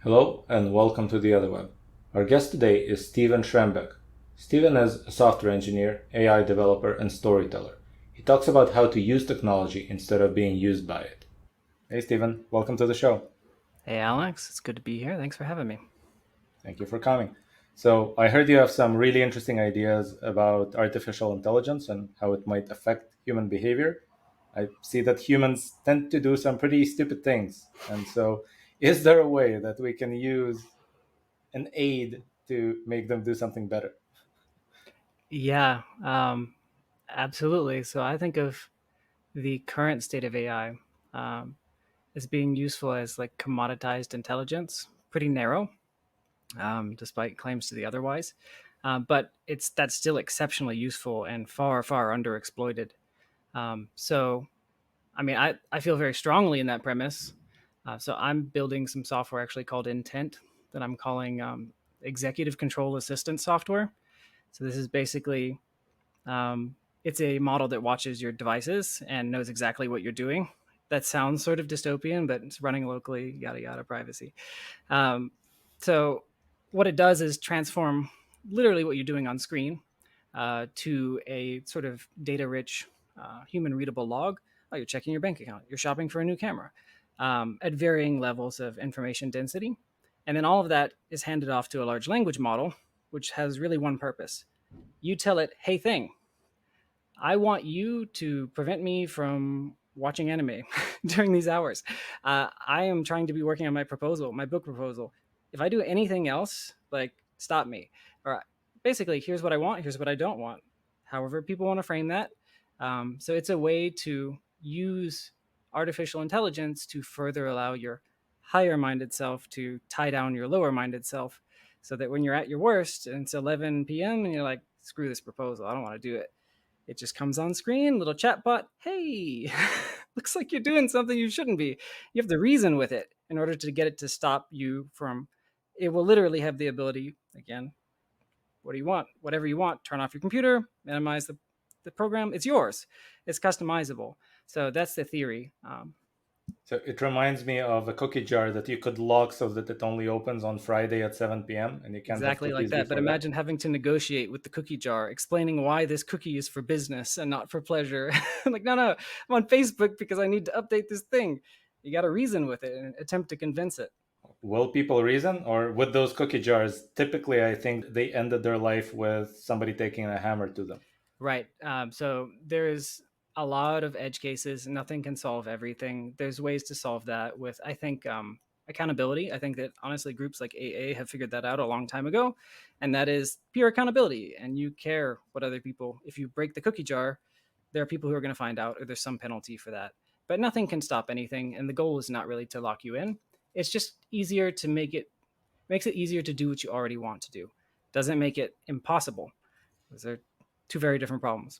Hello and welcome to the Otherweb. Our guest today is Steven Schrembeck. Steven is a software engineer, AI developer, and storyteller. He talks about how to use technology instead of being used by it. Hey Steven, welcome to the show. Hey, Alex, it's good to be here. Thanks for having me. Thank you for coming. So, I heard you have some really interesting ideas about artificial intelligence and how it might affect human behavior. I see that humans tend to do some pretty stupid things. And so, is there a way that we can use an aid to make them do something better? Yeah, absolutely. So I think of the current state of AI as being useful as like commoditized intelligence, pretty narrow, despite claims to the otherwise. But that's still exceptionally useful and far, far underexploited. So, I mean, I feel very strongly in that premise. So I'm building some software actually called Intent that I'm calling executive control assistant software. So this is basically it's a model that watches your devices and knows exactly what you're doing. That sounds sort of dystopian, but it's running locally, yada yada, privacy. Um, so what it does is transform literally what you're doing on screen to a sort of data-rich, human-readable log. Oh, you're checking your bank account. You're shopping for a new camera at varying levels of information density, and then all of that is handed off to a large language model, which has really one purpose. You tell it, "Hey, thing, I want you to prevent me from watching anime during these hours. I am trying to be working on my proposal, my book proposal. If I do anything else, like stop me. Or basically, here's what I want, here's what I don't want. However, people want to frame that. So it's a way to use artificial intelligence to further allow your higher minded self to tie down your lower minded self so that when you're at your worst and it's 11 p.m. and you're like, screw this proposal, I don't want to do it, it just comes on screen, little chat bot. Hey, looks like you're doing something you shouldn't be. You have to reason with it in order to get it to stop you from. It will literally have the ability, again, what do you want? Whatever you want. Turn off your computer, minimize the program. It's yours. It's customizable. So that's the theory. So it reminds me of a cookie jar that you could lock so that it only opens on Friday at 7 p.m. and you can't have Exactly like cookies that. But before that. imagine having to negotiate with the cookie jar, explaining why this cookie is for business and not for pleasure. Like, no, no, I'm on Facebook because I need to update this thing. You got to reason with it and attempt to convince it. Will people reason? Or with those cookie jars, typically I think they ended their life with somebody taking a hammer to them. Right. So there's a lot of edge cases. Nothing can solve everything. There's ways to solve that with, I think, accountability. I think that honestly, groups like AA have figured that out a long time ago, and that is pure accountability. And you care what other people. If you break the cookie jar, there are people who are going to find out, or there's some penalty for that. But nothing can stop anything, and the goal is not really to lock you in. It's just easier to makes it easier to do what you already want to do. Doesn't make it impossible. Those are two very different problems.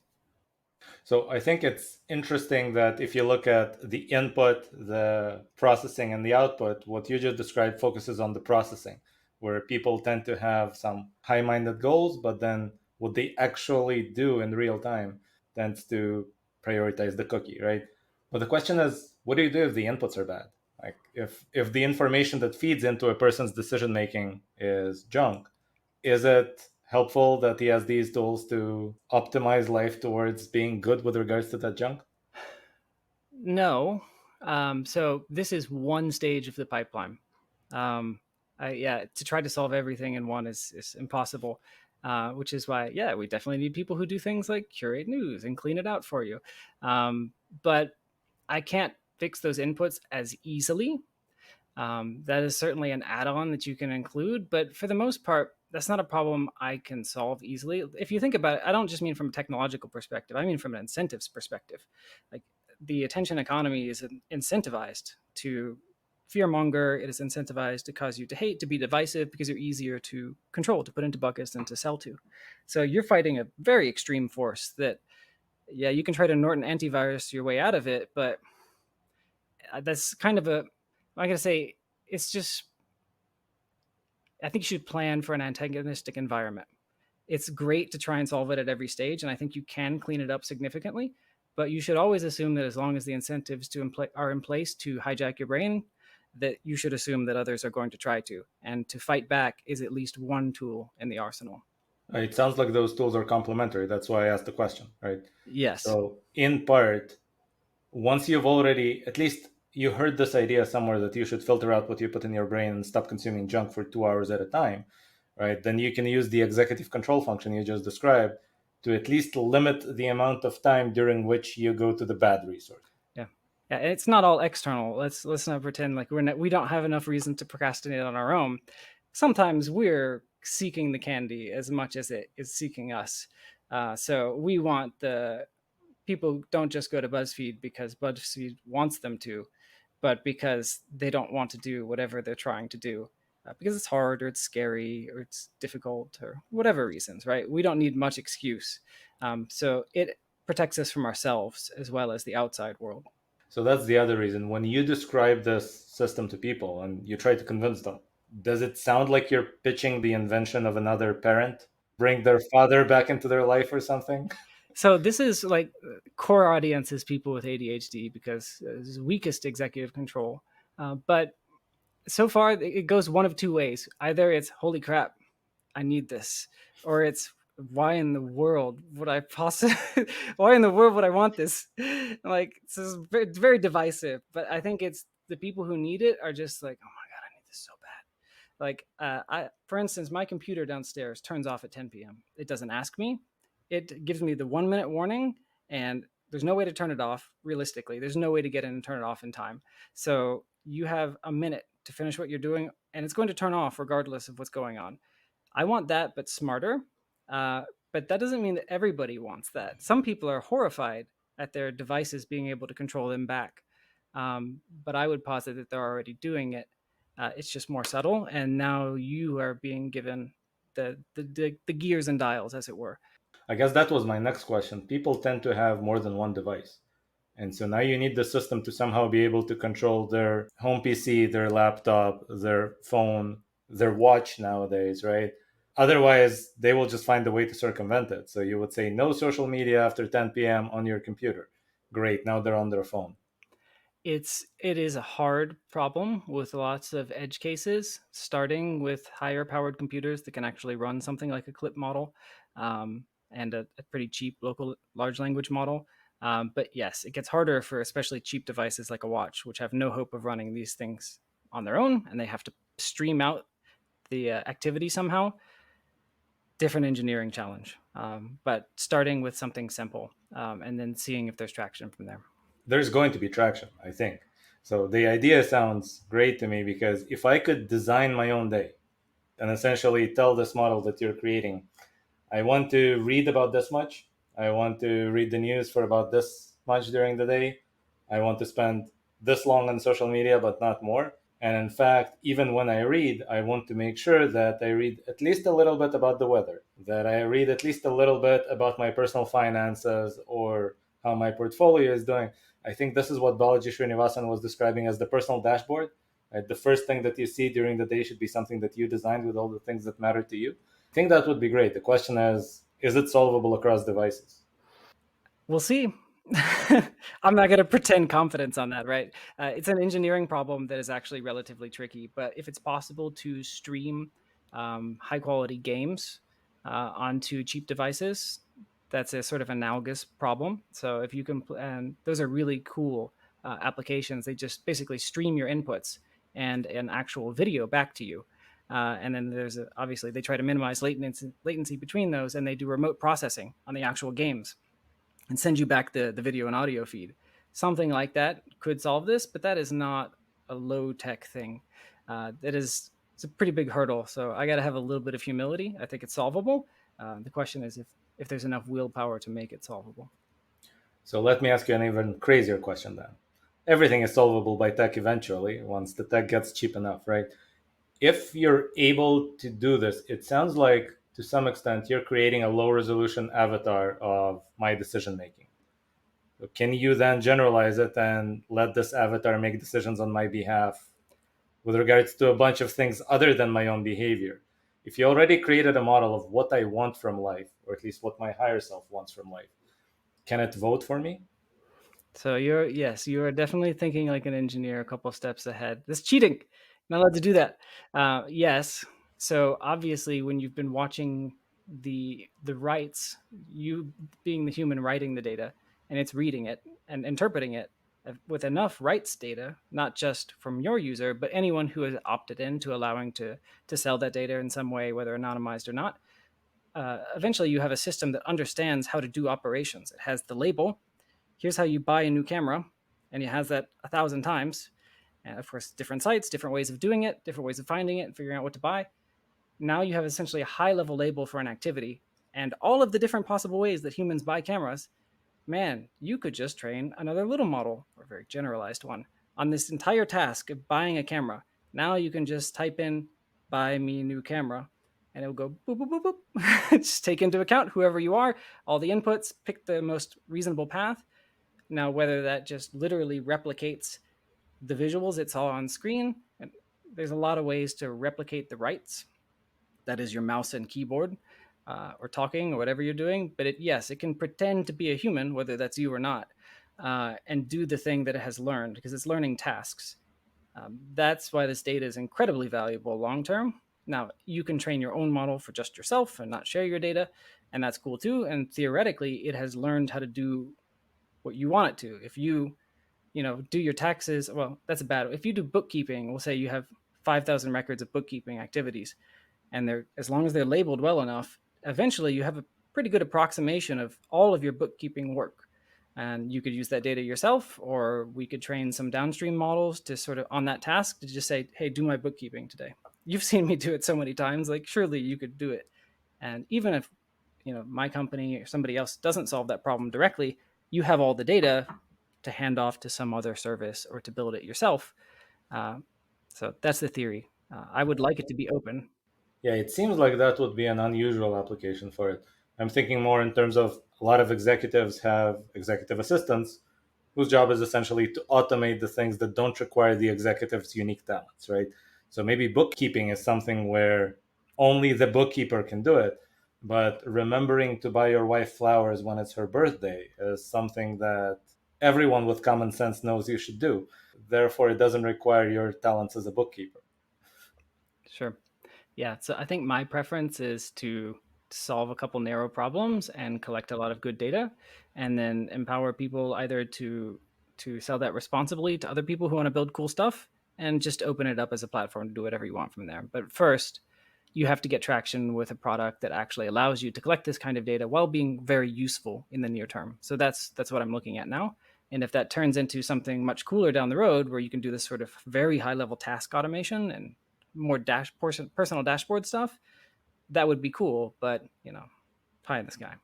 So I think it's interesting that if you look at the input, the processing, and the output, what you just described focuses on the processing, where people tend to have some high minded goals, but then what they actually do in real time tends to prioritize the cookie, right? But the question is, what do you do if the inputs are bad? Like if the information that feeds into a person's decision making is junk, is it helpful that he has these tools to optimize life towards being good with regards to that junk? No. So this is one stage of the pipeline. Um, yeah, to try to solve everything in one is impossible. Which is why, yeah, we definitely need people who do things like curate news and clean it out for you. But I can't fix those inputs as easily. That is certainly an add-on that you can include, but for the most part, that's not a problem I can solve easily. If you think about it, I don't just mean from a technological perspective. I mean from an incentives perspective. Like the attention economy is incentivized to fearmonger. It is incentivized to cause you to hate, to be divisive, because you're easier to control, to put into buckets, and to sell to. So you're fighting a very extreme force that, yeah, you can try to Norton antivirus your way out of it, but that's kind of a, I'm going to say, it's just, I think you should plan for an antagonistic environment. It's great to try and solve it at every stage, and I think you can clean it up significantly. But you should always assume that as long as the incentives are in place to hijack your brain, that you should assume that others are going to try to. And to fight back is at least one tool in the arsenal. It sounds like those tools are complementary. That's why I asked the question, right? Yes. So, in part, once you've already, at least you heard this idea somewhere that you should filter out what you put in your brain and stop consuming junk for 2 hours at a time, right? Then you can use the executive control function you just described to at least limit the amount of time during which you go to the bad resource. Yeah. Yeah, it's not all external. Let's not pretend like we don't have enough reason to procrastinate on our own. Sometimes we're seeking the candy as much as it is seeking us. So we want the people don't just go to BuzzFeed because BuzzFeed wants them to, but because they don't want to do whatever they're trying to do. Because it's hard or it's scary or it's difficult or whatever reasons, right? We don't need much excuse. So it protects us from ourselves as well as the outside world. So that's the other reason. When you describe this system to people and you try to convince them, does it sound like you're pitching the invention of another parent? Bring their father back into their life or something? So this is like core audience is people with ADHD because it's weakest executive control. But so far, it goes one of two ways. Either it's holy crap, I need this, or it's why in the world would I possibly why in the world would I want this? Like this is very, very divisive. But I think it's the people who need it are just like, oh my god, I need this so bad. Like, I, for instance, my computer downstairs turns off at 10 p.m. It doesn't ask me. It gives me the 1 minute warning, and there's no way to turn it off. Realistically, there's no way to get in and turn it off in time. So you have a minute to finish what you're doing, and it's going to turn off regardless of what's going on. I want that, but smarter. Uh, but that doesn't mean that everybody wants that. Some people are horrified at their devices being able to control them back. But I would posit that they're already doing it. It's just more subtle, and now you are being given the gears and dials, as it were. I guess that was my next question. People tend to have more than one device. And so now you need the system to somehow be able to control their home PC, their laptop, their phone, their watch nowadays, right? Otherwise, they will just find a way to circumvent it. So you would say no social media after 10 p.m. on your computer. Great, now they're on their phone. It is a hard problem with lots of edge cases, starting with higher powered computers that can actually run something like a clip model, and a pretty cheap local large language model. But yes, it gets harder for especially cheap devices like a watch, which have no hope of running these things on their own, and they have to stream out the activity somehow. Different engineering challenge, but starting with something simple, and then seeing if there's traction from there. There's going to be traction, I think. So the idea sounds great to me because if I could design my own day and essentially tell this model that you're creating, I want to read about this much. I want to read the news for about this much during the day. I want to spend this long on social media, but not more. And in fact, even when I read, I want to make sure that I read at least a little bit about the weather, that I read at least a little bit about my personal finances or how my portfolio is doing. I think this is what Balaji Srinivasan was describing as the personal dashboard. Right? The first thing that you see during the day should be something that you designed with all the things that matter to you. I think that would be great. The question is it solvable across devices? We'll see. I'm not going to pretend confidence on that, right? It's an engineering problem that is actually relatively tricky, but if it's possible to stream high quality games onto cheap devices, that's a sort of analogous problem. So if you can, and those are really cool applications. They just basically stream your inputs and an actual video back to you. And then obviously they try to minimize latency between those, and they do remote processing on the actual games and send you back the video and audio feed. Something like that could solve this, but that is not a low tech thing. It's a pretty big hurdle. So I got to have a little bit of humility. I think it's solvable. The question is if there's enough willpower to make it solvable. So let me ask you an even crazier question then. Everything is solvable by tech eventually once the tech gets cheap enough, right? If you're able to do this, it sounds like to some extent you're creating a low resolution avatar of my decision making. Can you then generalize it and let this avatar make decisions on my behalf with regards to a bunch of things other than my own behavior? If you already created a model of what I want from life, or at least what my higher self wants from life, can it vote for me? So you are definitely thinking like an engineer, a couple of steps ahead. That's cheating. Not allowed to do that. Yes. So obviously, when you've been watching the writes, you being the human writing the data, and it's reading it and interpreting it with enough rights data, not just from your user, but anyone who has opted in to allowing to sell that data in some way, whether anonymized or not. Eventually, you have a system that understands how to do operations. It has the label, here's how you buy a new camera, and it has that 1,000 times. And of course, different sites, different ways of doing it, different ways of finding it and figuring out what to buy. Now you have essentially a high level label for an activity and all of the different possible ways that humans buy cameras. Man, you could just train another little model, or a very generalized one, on this entire task of buying a camera. Now you can just type in buy me a new camera and it'll go boop, boop, boop, boop. Just take into account whoever you are, all the inputs, pick the most reasonable path. Now, whether that just literally replicates the visuals it saw on screen, and there's a lot of ways to replicate the rights. That is your mouse and keyboard, or talking, or whatever you're doing. But yes, it can pretend to be a human, whether that's you or not, and do the thing that it has learned because it's learning tasks. That's why this data is incredibly valuable long term. Now, you can train your own model for just yourself and not share your data, and that's cool too. And theoretically, it has learned how to do what you want it to. If you do your taxes, well, that's a bad. If you do bookkeeping, we'll say you have 5,000 records of bookkeeping activities, and they're as long as they're labeled well enough, eventually you have a pretty good approximation of all of your bookkeeping work. And you could use that data yourself, or we could train some downstream models to sort of on that task to just say, hey, do my bookkeeping today. You've seen me do it so many times, like surely you could do it. And even if my company or somebody else doesn't solve that problem directly, you have all the data to hand off to some other service or to build it yourself. Uh, so that's the theory. I would like it to be open. Yeah, it seems like that would be an unusual application for it. I'm thinking more in terms of a lot of executives have executive assistants whose job is essentially to automate the things that don't require the executive's unique talents, right? So maybe bookkeeping is something where only the bookkeeper can do it, but remembering to buy your wife flowers when it's her birthday is something that everyone with common sense knows you should do. Therefore, it doesn't require your talents as a bookkeeper. Sure. Yeah. So I think my preference is to solve a couple narrow problems and collect a lot of good data, and then empower people either to sell that responsibly to other people who want to build cool stuff, and just open it up as a platform to do whatever you want from there. But first, you have to get traction with a product that actually allows you to collect this kind of data while being very useful in the near term. So that's what I'm looking at now. And if that turns into something much cooler down the road, where you can do this sort of very high level task automation and more personal dashboard stuff, that would be cool. But pie in the sky.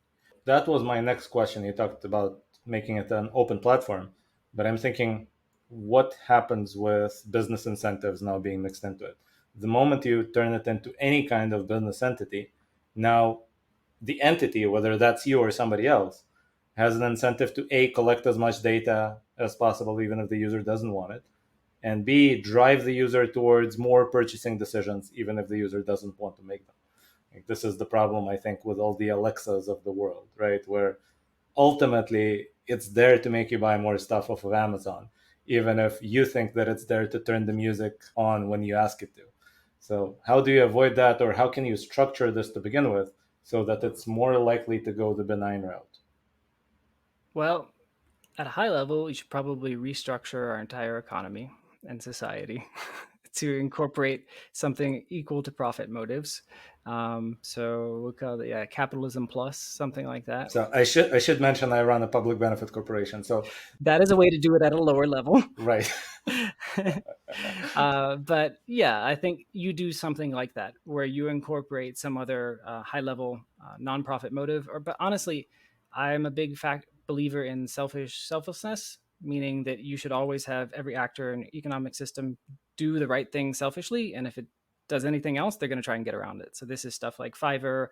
That was my next question. You talked about making it an open platform, but I'm thinking what happens with business incentives now being mixed into it? The moment you turn it into any kind of business entity, now the entity, whether that's you or somebody else, has an incentive to A, collect as much data as possible, even if the user doesn't want it, and B, drive the user towards more purchasing decisions, even if the user doesn't want to make them. Like, this is the problem, I think, with all the Alexas of the world, right? Where ultimately it's there to make you buy more stuff off of Amazon, even if you think that it's there to turn the music on when you ask it to. So, how do you avoid that, or how can you structure this to begin with so that it's more likely to go the benign route? Well, at a high level, we should probably restructure our entire economy and society to incorporate something equal to profit motives. So we'll call it, yeah, capitalism plus, something like that. So I should mention I run a public benefit corporation. So That is a way to do it at a lower level. right. But yeah, I think you do something like that where you incorporate some other high level nonprofit motive. But honestly, I'm a big fact believer in selflessness, meaning that you should always have every actor in an economic system do the right thing selfishly, and if it does anything else, they're going to try and get around it. So this is stuff like Fiverr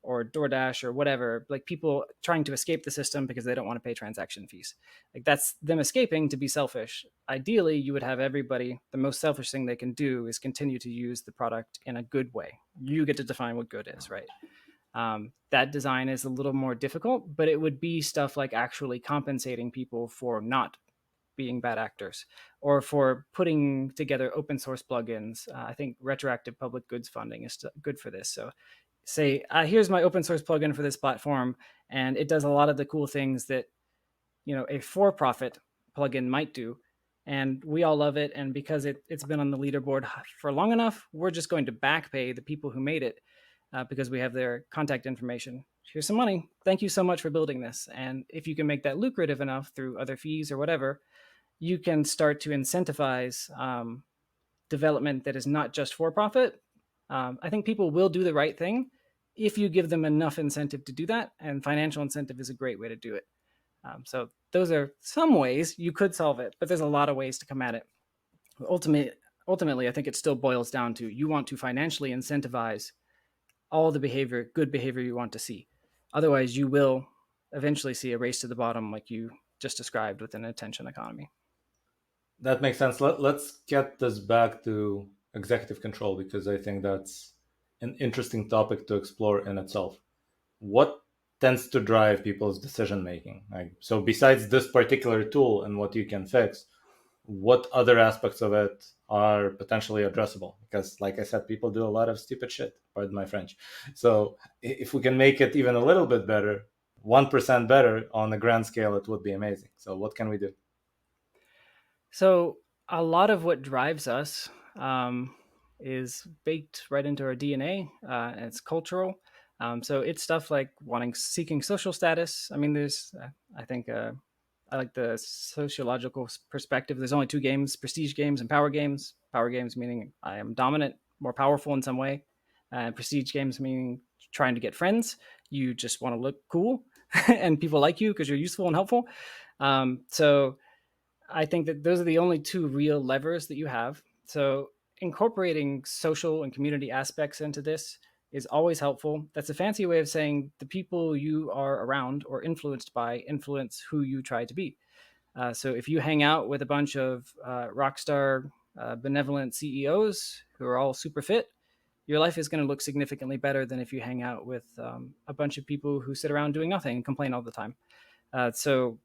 or DoorDash or whatever, like people trying to escape the system because they don't want to pay transaction fees. Like that's them escaping to be selfish. Ideally, you would have everybody, the most selfish thing they can do is continue to use the product in a good way. You get to define what good is, right? That design is a little more difficult, but it would be stuff like actually compensating people for not being bad actors or for putting together open source plugins. I think retroactive public goods funding is good for this. So say, here's my open source plugin for this platform, and it does a lot of the cool things that a for-profit plugin might do, and we all love it. And because it's been on the leaderboard for long enough, we're just going to back pay the people who made it because we have their contact information. Here's some money. Thank you so much for building this. And if you can make that lucrative enough through other fees or whatever, you can start to incentivize development that is not just for profit. I think people will do the right thing if you give them enough incentive to do that, and financial incentive is a great way to do it. So those are some ways you could solve it, but there's a lot of ways to come at it. Ultimately, I think it still boils down to you want to financially incentivize all the behavior, good behavior you want to see. Otherwise, you will eventually see a race to the bottom like you just described with an attention economy. That makes sense. Let's get this back to executive control because I think that's an interesting topic to explore in itself. What tends to drive people's decision making? So, besides this particular tool and what you can fix, what other aspects of it are potentially addressable? Because, like I said, people do a lot of stupid shit, pardon my French. So, if we can make it even a little bit better, 1% better on a grand scale, it would be amazing. So, what can we do? So a lot of what drives us is baked right into our DNA. And it's cultural. So it's stuff like seeking social status. I mean, I think, I like the sociological perspective. There's only two games: prestige games and power games. Power games meaning I am dominant, more powerful in some way. Prestige games meaning trying to get friends. You just want to look cool, and people like you because you're useful and helpful. So I think that those are the only two real levers that you have. So incorporating social and community aspects into this is always helpful. That's a fancy way of saying the people you are around or influenced by influence who you try to be. So if you hang out with a bunch of rock star, benevolent CEOs who are all super fit, your life is going to look significantly better than if you hang out with a bunch of people who sit around doing nothing and complain all the time. So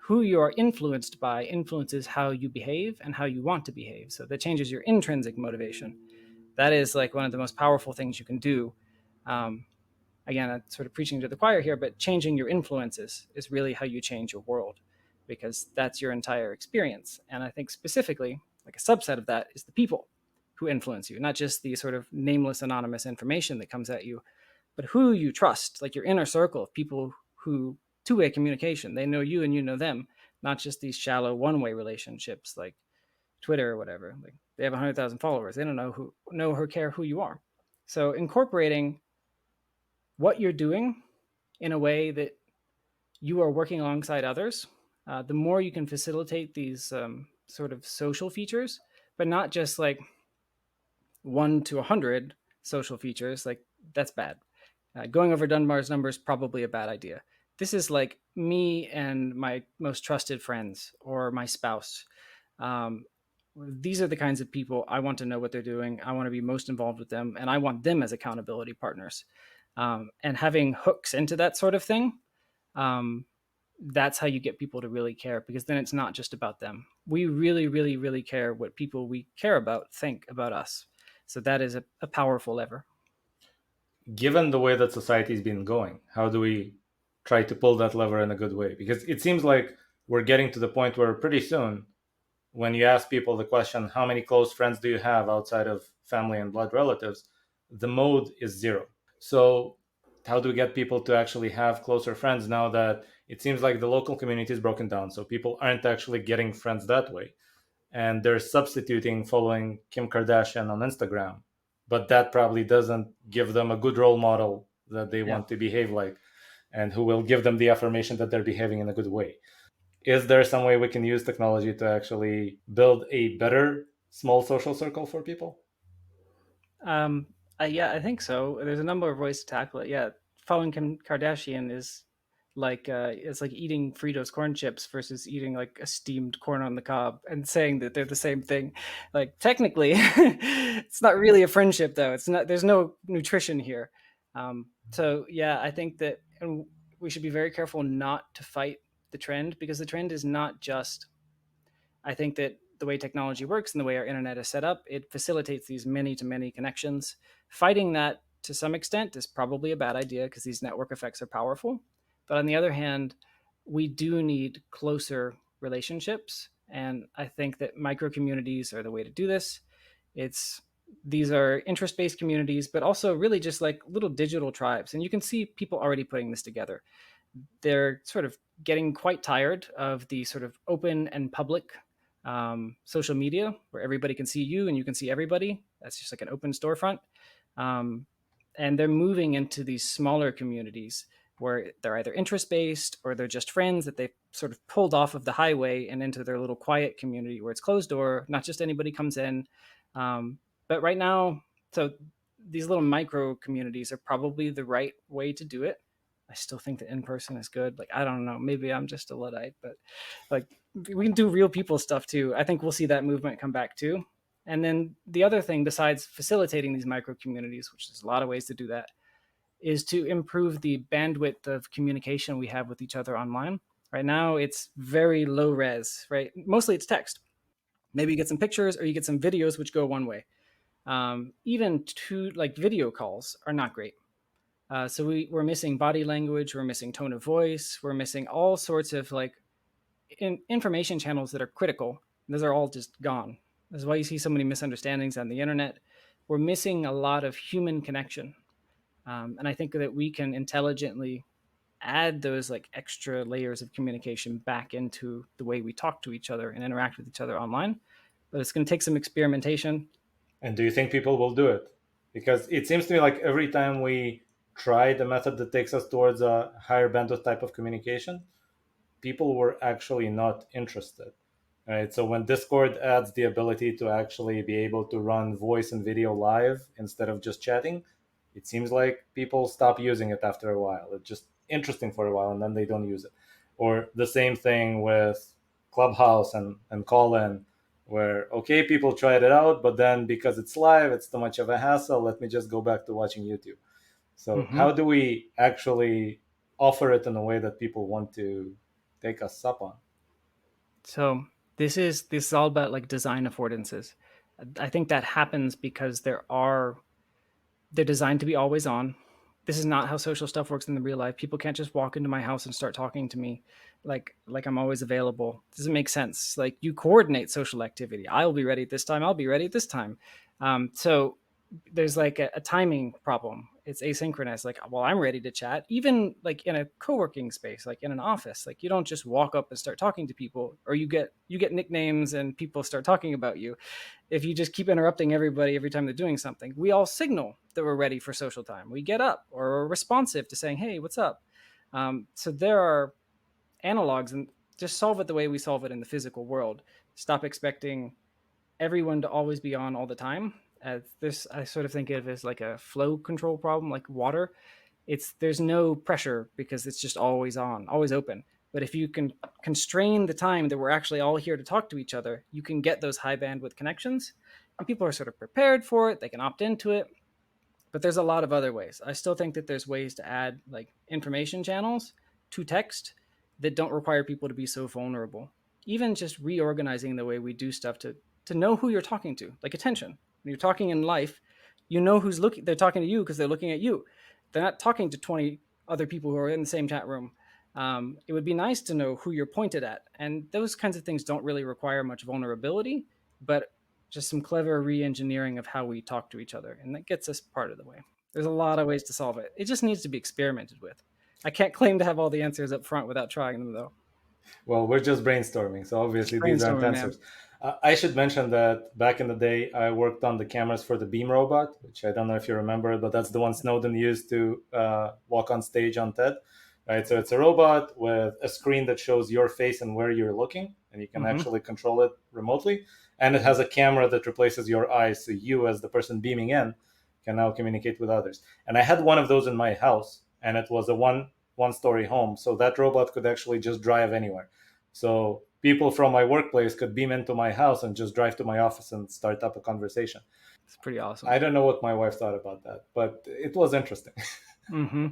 who you are influenced by influences how you behave and how you want to behave. So that changes your intrinsic motivation. That is like one of the most powerful things you can do. Um, Again, I'm sort of preaching to the choir here, but changing your influences is really how you change your world because that's your entire experience. And I think specifically, like a subset of that is the people who influence you, not just the sort of nameless, anonymous information that comes at you, but who you trust, like your inner circle of people who two-way communication. They know you and you know them, not just these shallow one-way relationships like Twitter or whatever. Like they have 100,000 followers. They don't know or care who you are. So incorporating what you're doing in a way that you are working alongside others, the more you can facilitate these sort of social features, but not just like 1 to 100 social features. Like that's bad. Going over Dunbar's numbers probably a bad idea. This is like me and my most trusted friends or my spouse. Um, these are the kinds of people I want to know what they're doing. I want to be most involved with them, and I want them as accountability partners. And having hooks into that sort of thing, um, that's how you get people to really care, because then it's not just about them. We really, really, really care what people we care about think about us. So that is a powerful lever. Given the way that society's been going, how do we try to pull that lever in a good way? Because it seems like we're getting to the point where pretty soon, when you ask people the question, how many close friends do you have outside of family and blood relatives? The mode is zero. So, how do we get people to actually have closer friends now that it seems like the local community is broken down? So, people aren't actually getting friends that way. And they're substituting following Kim Kardashian on Instagram. But that probably doesn't give them a good role model that they Yeah. want to behave like and who will give them the affirmation that they're behaving in a good way. Is there some way we can use technology to actually build a better small social circle for people? Um, yeah, I think so. There's a number of ways to tackle it. Yeah, following Kim Kardashian is like it's like eating Fritos corn chips versus eating like a steamed corn on the cob and saying that they're the same thing. Like technically, it's not really a friendship though. It's not. There's no nutrition here. So yeah, I think that we should be very careful not to fight the trend, because the trend is not just, I think that the way technology works and the way our internet is set up, it facilitates these many to many connections. Fighting that to some extent is probably a bad idea because these network effects are powerful. But on the other hand, we do need closer relationships. And I think that micro communities are the way to do this. It's These are interest based communities, but also really just like little digital tribes. And you can see people already putting this together. They're sort of getting quite tired of the sort of open and public social media where everybody can see you and you can see everybody. That's just like an open storefront. Um, and they're moving into these smaller communities where they're either interest based or they're just friends that they've sort of pulled off of the highway and into their little quiet community where it's closed door, not just anybody comes in. But right now, so these little micro communities are probably the right way to do it. I still think that in person is good. Like, I don't know, maybe I'm just a Luddite, but like we can do real people stuff too. I think we'll see that movement come back too. And then the other thing, besides facilitating these micro communities, which there's a lot of ways to do that, is to improve the bandwidth of communication we have with each other online. Right now, it's very low res, right? Mostly it's text. Maybe you get some pictures or you get some videos, which go one way. Even to like video calls are not great. We're missing body language, we're missing tone of voice, we're missing all sorts of like information channels that are critical. Those are all just gone. That's why you see so many misunderstandings on the internet. We're missing a lot of human connection. And I think that we can intelligently add those like extra layers of communication back into the way we talk to each other and interact with each other online. But it's going to take some experimentation. And do you think people will do it? Because it seems to me like every time we try the method that takes us towards a higher bandwidth type of communication, people were actually not interested. Right? So when Discord adds the ability to actually be able to run voice and video live instead of just chatting, it seems like people stop using it after a while. It's just interesting for a while and then they don't use it. Or the same thing with Clubhouse and call in, where okay, people tried it out, but then because it's live, it's too much of a hassle. Let me just go back to watching YouTube. So how Mm-hmm. do we actually offer it in a way that people want to take us up on? So this is all about like design affordances. I think that happens because they're designed to be always on. This is not how social stuff works in the real life. People can't just walk into my house and start talking to me like I'm always available. It doesn't make sense. Like you coordinate social activity. I'll be ready at this time. I'll be ready at this time. So there's like a timing problem. It's asynchronous. Like, well, I'm ready to chat. Even like in a co-working space, like in an office, like you don't just walk up and start talking to people, or you get nicknames and people start talking about you if you just keep interrupting everybody every time they're doing something. We all signal that we're ready for social time. We get up or are responsive to saying, hey, what's up? So there are analogs, and just solve it the way we solve it in the physical world. Stop expecting everyone to always be on all the time. This I sort of think of as like a flow control problem, like water. There's no pressure because it's just always on, always open. But if you can constrain the time that we're actually all here to talk to each other, you can get those high bandwidth connections, and people are sort of prepared for it. They can opt into it. But there's a lot of other ways. I still think that there's ways to add like information channels to text that don't require people to be so vulnerable. Even just reorganizing the way we do stuff to know who you're talking to, like attention. When you're talking in life, you know who's looking. They're talking to you because they're looking at you. They're not talking to 20 other people who are in the same chat room. It would be nice to know who you're pointed at, and those kinds of things don't really require much vulnerability, but just some clever re-engineering of how we talk to each other, and that gets us part of the way. There's a lot of ways to solve it. It just needs to be experimented with. I can't claim to have all the answers up front without trying them, though. Well, we're just brainstorming, so Just obviously these aren't brainstorming, man. answers. I should mention that back in the day, I worked on the cameras for the Beam robot, which I don't know if you remember, but that's the one Snowden used to walk on stage on TED. Right, so it's a robot with a screen that shows your face and where you're looking, and you can Mm-hmm. actually control it remotely. And it has a camera that replaces your eyes, so you, as the person beaming in, can now communicate with others. And I had one of those in my house, and it was a one story home, so that robot could actually just drive anywhere. So people from my workplace could beam into my house and just drive to my office and start up a conversation. It's pretty awesome. I don't know what my wife thought about that, but it was interesting. Mm-hmm.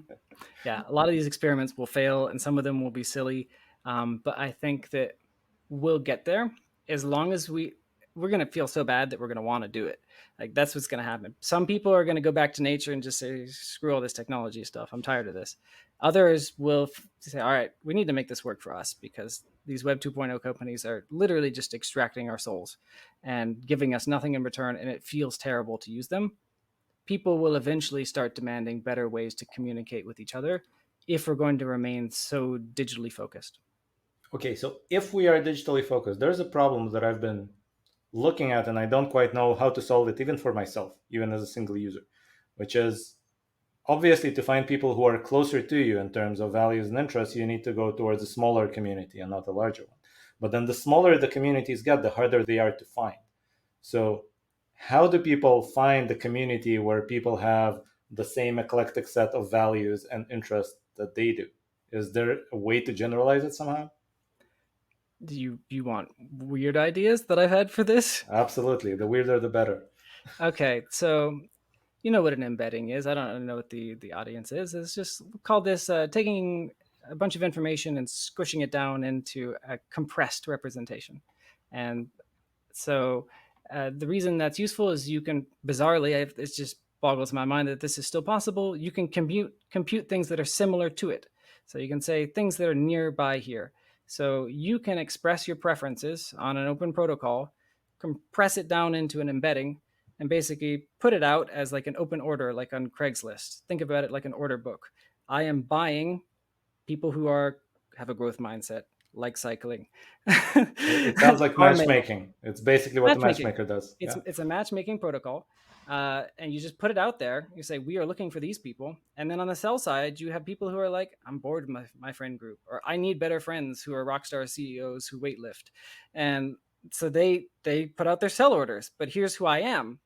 Yeah, a lot of these experiments will fail, and some of them will be silly. But I think that we'll get there as long as we're going to feel so bad that we're going to want to do it. Like that's what's going to happen. Some people are going to go back to nature and just say, "Screw all this technology stuff. I'm tired of this." Others will say, "All right, we need to make this work for us because these Web 2.0 companies are literally just extracting our souls and giving us nothing in return, and it feels terrible to use them." People will eventually start demanding better ways to communicate with each other if we're going to remain so digitally focused. Okay, so if we are digitally focused, there's a problem that I've been looking at and I don't quite know how to solve it, even for myself, even as a single user, which is obviously to find people who are closer to you in terms of values and interests, you need to go towards a smaller community and not a larger one. But then the smaller the communities get, the harder they are to find. So, how do people find the community where people have the same eclectic set of values and interests that they do? Is there a way to generalize it somehow? Do you want weird ideas that I've had for this? Absolutely. The weirder, the better. Okay, so you know what an embedding is. I don't know what the audience is. It's just called this taking a bunch of information and squishing it down into a compressed representation. And so the reason that's useful is you can bizarrely, it just boggles my mind that this is still possible. You can compute things that are similar to it. So you can say things that are nearby here. So you can express your preferences on an open protocol, compress it down into an embedding, and basically put it out as like an open order, like on Craigslist. Think about it like an order book. I am buying people who are have a growth mindset, like cycling, It sounds like are male. matchmaking. It's basically what the Matchmaking. matchmaker does. It's Yeah. it's a matchmaking protocol, and you just put it out there. You say we are looking for these people, and then on the sell side, you have people who are like, I'm bored of my friend group, or I need better friends who are rock star CEOs who weightlift, and so they put out their sell orders. But here's who I am.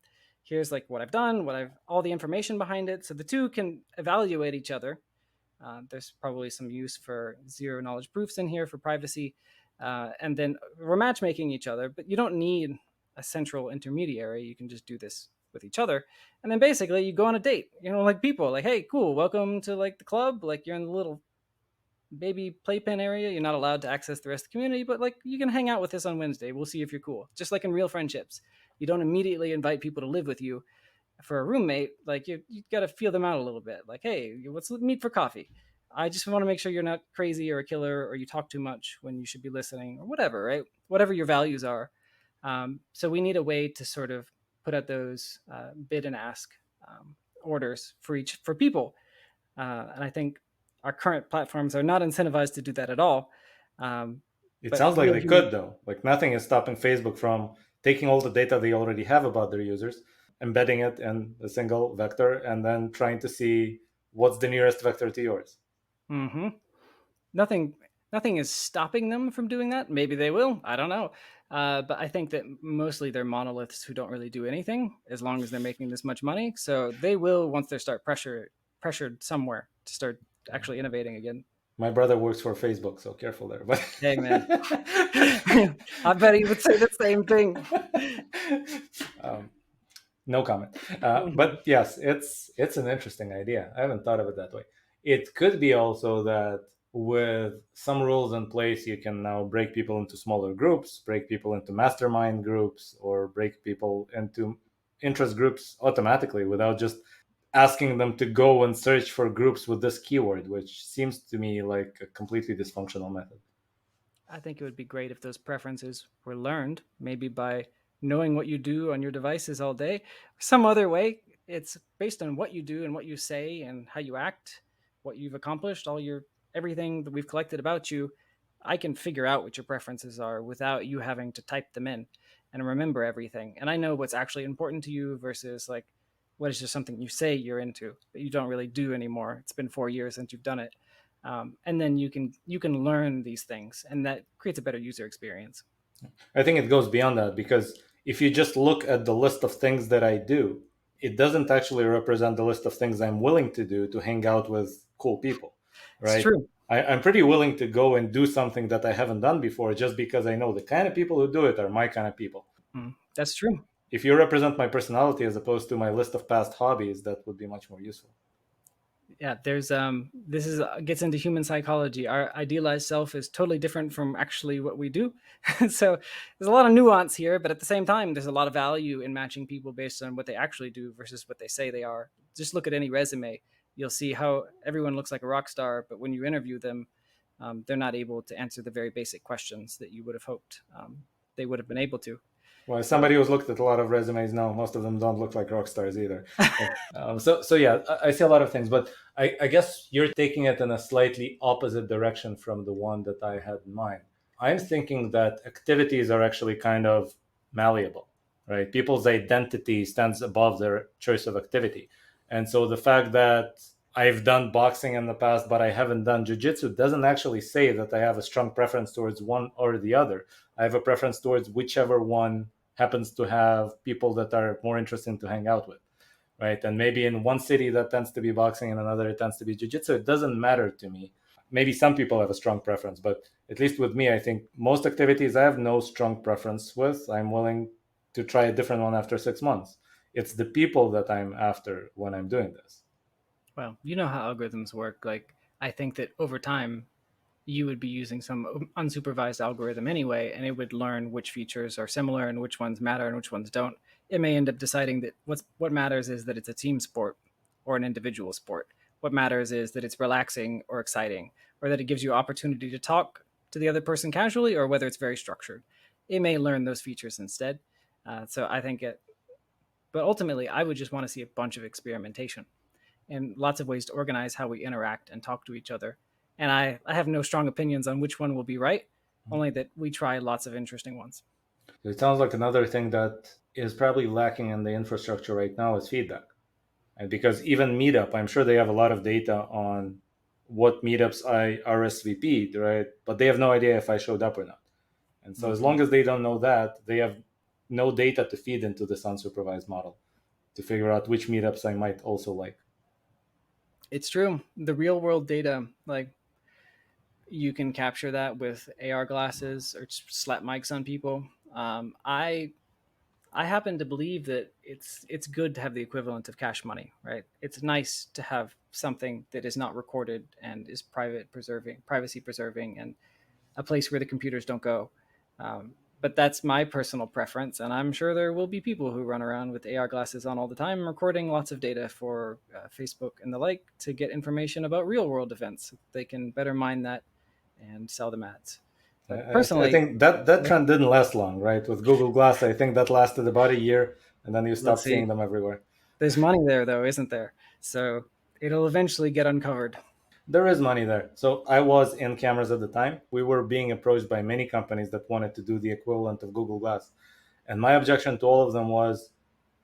Here's like what I've done, what I've all the information behind it, so the two can evaluate each other. There's probably some use for zero knowledge proofs in here for privacy. And then we're matchmaking each other, but you don't need a central intermediary. You can just do this with each other. And then basically you go on a date, like people like, hey, cool, welcome to like the club. Like you're in the little baby playpen area. You're not allowed to access the rest of the community, but like you can hang out with us on Wednesday. We'll see if you're cool. Just like in real friendships. You don't immediately invite people to live with you for a roommate. Like you got to feel them out a little bit. Like, hey, let's meet for coffee. I just want to make sure you're not crazy or a killer or you talk too much when you should be listening or whatever, right? Whatever your values are. So we need a way to sort of put out those bid and ask orders for people, and I think our current platforms are not incentivized to do that at all. Um, It but sounds like real they human, could, though. Like nothing is stopping Facebook from taking all the data they already have about their users, embedding it in a single vector, and then trying to see what's the nearest vector to yours. mm-hmm. nothing nothing is stopping them from doing that. Maybe they will. I don't know. But I think that mostly they're monoliths who don't really do anything as long as they're making this much money. So they will once they start pressured somewhere to start actually innovating again. My brother works for Facebook, so careful there. But Hey man, I bet he would say the same thing. um, no comment. Mhm. But yes, it's an interesting idea. I haven't thought of it that way. It could be also that with some rules in place, you can now break people into smaller groups, break people into mastermind groups, or break people into interest groups automatically without just asking them to go and search for groups with this keyword, which seems to me like a completely dysfunctional method. I think it would be great if those preferences were learned, maybe by knowing what you do on your devices all day, or some other way. It's based on what you do and what you say and how you act, what you've accomplished, all your everything that we've collected about you. I can figure out what your preferences are without you having to type them in and remember everything. And I know what's actually important to you versus like what is just something you say you're into but you don't really do anymore. It's been 4 years since you've done it, and then you can learn these things, and that creates a better user experience. I think it goes beyond that because if you just look at the list of things that I do, it doesn't actually represent the list of things I'm willing to do to hang out with cool people, It's right? true. I'm pretty willing to go and do something that I haven't done before just because I know the kind of people who do it are my kind of people. That's true. If you represent my personality as opposed to my list of past hobbies, that would be much more useful. Yeah, there's this is gets into human psychology. Our idealized self is totally different from actually what we do. So there's a lot of nuance here, but at the same time there's a lot of value in matching people based on what they actually do versus what they say they are. Just look at any resume. You'll see how everyone looks like a rock star, but when you interview them, they're not able to answer the very basic questions that you would have hoped they would have been able to. Well, as So somebody who's looked at a lot of resumes now, most of them don't look like rock stars either. So yeah, I see a lot of things, but I guess you're taking it in a slightly opposite direction from the one that I had in mind. I'm thinking that activities are actually kind of malleable, right? People's identity stands above their choice of activity. And so the fact that I've done boxing in the past, but I haven't done jujitsu doesn't actually say that I have a strong preference towards one or the other. I have a preference towards whichever one happens to have people that are more interesting to hang out with, right? And maybe in one city that tends to be boxing, and another it tends to be jujitsu. It doesn't matter to me. Maybe some people have a strong preference, but at least with me, I think most activities I have no strong preference with. I'm willing to try a different one after 6 months. It's the people that I'm after when I'm doing this. well, you know how algorithms work. Like I think that over time you would be using some unsupervised algorithm anyway, and it would learn which features are similar and which ones matter and which ones don't. It may end up deciding that what matters is that it's a team sport or an individual sport. What matters is that it's relaxing or exciting, or that it gives you opportunity to talk to the other person casually, or whether it's very structured. It may learn those features instead. So I think it, but ultimately, I would just want to see a bunch of experimentation and lots of ways to organize how we interact and talk to each other. And I have no strong opinions on which one will be right, only that we try lots of interesting ones. It sounds like another thing that is probably lacking in the infrastructure right now is feedback. And because even Meetup, I'm sure they have a lot of data on what meetups I RSVP'd, right? But they have no idea if I showed up or not. And so as Mm-hmm. long as they don't know that, they have no data to feed into this unsupervised model to figure out which meetups I might also like. It's true. The real world data, like you can capture that with AR glasses or just slap mics on people. I happen to believe that it's good to have the equivalent of cash money, right? It's nice to have something that is not recorded and is privacy preserving, and a place where the computers don't go. But that's my personal preference, and I'm sure there will be people who run around with AR glasses on all the time, recording lots of data for Facebook and the like to get information about real world events. They can better mine that and sell them ads. But I personally, think that yeah, trend didn't last long, right? With Google Glass, I think that lasted about a year, and then you let's stopped seeing see. them everywhere. There's money there, though, isn't there? So it'll eventually get uncovered. There is money there. So I was in cameras at the time. We were being approached by many companies that wanted to do the equivalent of Google Glass. And my objection to all of them was,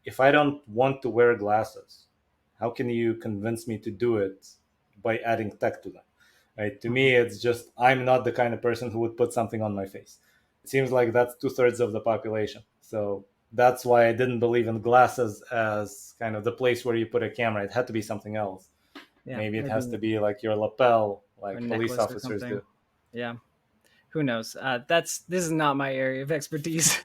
if I don't want to wear glasses, how can you convince me to do it by adding tech to them? Right? To Mhm. me, it's just I'm not the kind of person who would put something on my face. It seems like that's two-thirds of the population. So that's why I didn't believe in glasses as kind of the place where you put a camera. It had to be something else. Yeah, Maybe it has to maybe be like your lapel, a like police necklace or officers something. do. Yeah, who knows? This is not my area of expertise.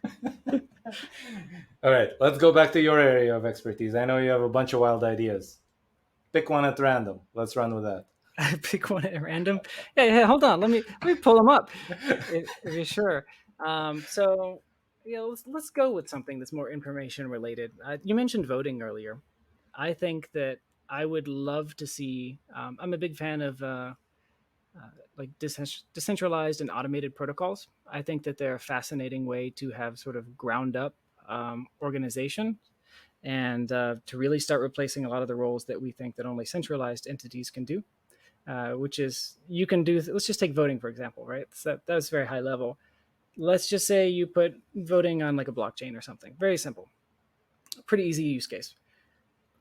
All right, let's go back to your area of expertise. I know you have a bunch of wild ideas. Pick one at random. Let's run with that. I pick one at random. Yeah, yeah. Hold on. Let me pull them up. If you're sure. So yeah, let's go with something that's more information related. You mentioned voting earlier. I think that I would love to see. I'm a big fan of like decentralized and automated protocols. I think that they're a fascinating way to have sort of ground up organization and to really start replacing a lot of the roles that we think that only centralized entities can do. Which is you can do. Let's just take voting for example, right? So that's very high level. Let's just say you put voting on like a blockchain or something. Very simple, pretty easy use case.